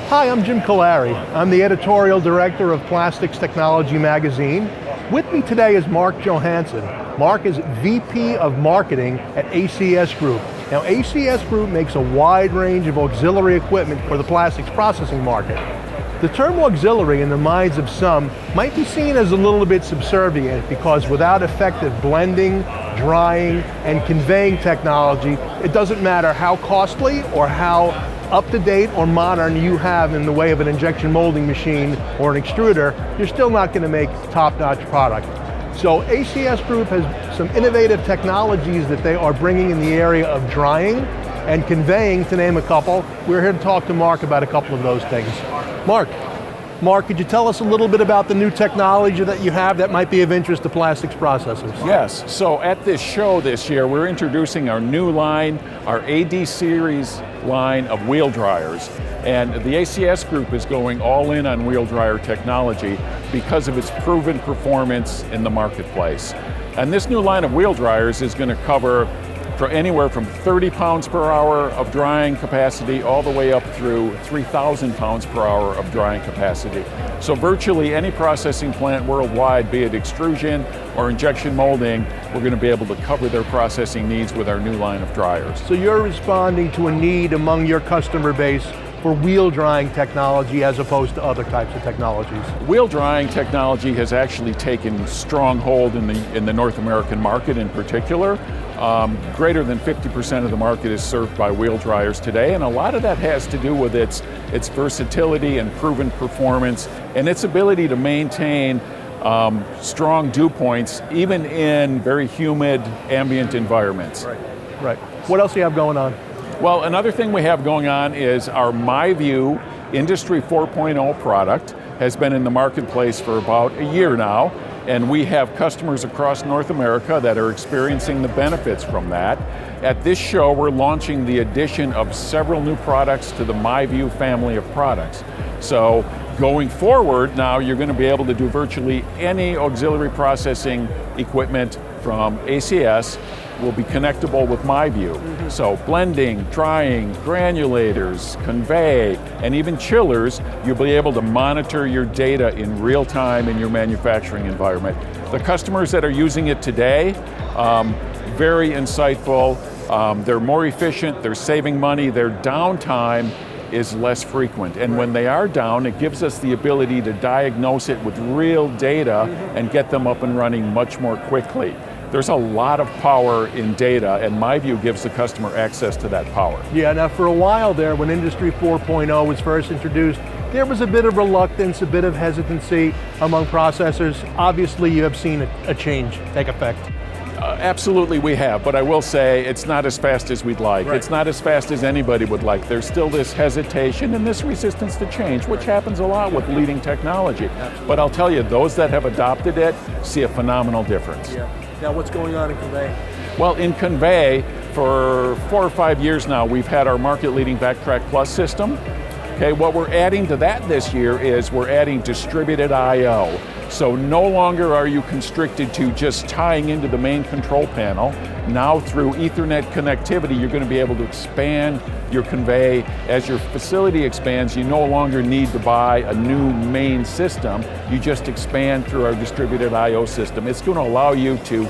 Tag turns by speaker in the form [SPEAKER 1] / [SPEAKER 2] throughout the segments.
[SPEAKER 1] Hi, I'm Jim Colari. I'm the editorial director of Plastics Technology magazine. With me today is Mark Johansson. Mark is VP of Marketing at ACS Group. Now, ACS Group makes a wide range of auxiliary equipment for the plastics processing market. The term auxiliary in the minds of some might be seen as a little bit subservient because without effective blending, drying, and conveying technology, it doesn't matter how costly or how up-to-date or modern you have in the way of an injection molding machine or an extruder, you're still not going to make top-notch product. So ACS Group has some innovative technologies that they are bringing in the area of drying and conveying, to name a couple. We're here to talk to Mark about a couple of those things. Mark, could you tell us a little bit about the new technology that you have that might be of interest to plastics processors?
[SPEAKER 2] Yes, so at this show this year, we're introducing our new line, our AD series line of wheel dryers. And the ACS Group is going all in on wheel dryer technology because of its proven performance in the marketplace. And this new line of wheel dryers is going to cover for anywhere from 30 pounds per hour of drying capacity all the way up through 3,000 pounds per hour of drying capacity. So virtually any processing plant worldwide, be it extrusion or injection molding, we're going to be able to cover their processing needs with our new line of dryers.
[SPEAKER 1] So you're responding to a need among your customer base for wheel drying technology as opposed to other types of technologies?
[SPEAKER 2] Wheel drying technology has actually taken strong hold in the North American market in particular. Greater than 50% of the market is served by wheel dryers today, and a lot of that has to do with its versatility and proven performance and its ability to maintain strong dew points even in very humid ambient environments.
[SPEAKER 1] Right. What else do you have going on?
[SPEAKER 2] Well, another thing we have going on is our MiVue Industry 4.0 product has been in the marketplace for about a year now, and we have customers across North America that are experiencing the benefits from that. At this show, we're launching the addition of several new products to the MiVue family of products. So going forward, now you're going to be able to do virtually any auxiliary processing equipment from ACS will be connectable with MiVue. So blending, drying, granulators, convey, and even chillers, you'll be able to monitor your data in real time in your manufacturing environment. The customers that are using it today, very insightful, they're more efficient, they're saving money, their downtime is less frequent. And when they are down, it gives us the ability to diagnose it with real data and get them up and running much more quickly. There's a lot of power in data, and MiVue gives the customer access to that power.
[SPEAKER 1] Yeah, now for a while there, when Industry 4.0 was first introduced, there was a bit of reluctance, a bit of hesitancy among processors. Obviously, you have seen a change take effect.
[SPEAKER 2] Absolutely we have, but I will say it's not as fast as we'd like. Right. It's not as fast as anybody would like. There's still this hesitation and this resistance to change, which happens a lot with leading technology.
[SPEAKER 1] Absolutely.
[SPEAKER 2] But I'll tell you, those that have adopted it see a phenomenal difference.
[SPEAKER 1] Yeah. Now what's going on in Convey?
[SPEAKER 2] Well, in Convey, for 4 or 5 years now, we've had our market-leading Backtrack Plus system. Okay, what we're adding to that this year is we're adding distributed I/O. So no longer are you constricted to just tying into the main control panel. Now through Ethernet connectivity, you're going to be able to expand your Convey. As your facility expands, you no longer need to buy a new main system. You just expand through our distributed I/O system. It's going to allow you to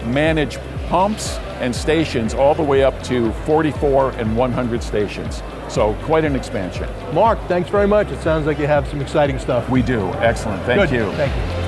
[SPEAKER 2] manage pumps and stations all the way up to 44 and 100 stations. So quite an expansion.
[SPEAKER 1] Mark, thanks very much. It sounds like you have some exciting stuff.
[SPEAKER 2] We do. Excellent. Thank you.
[SPEAKER 1] Thank you.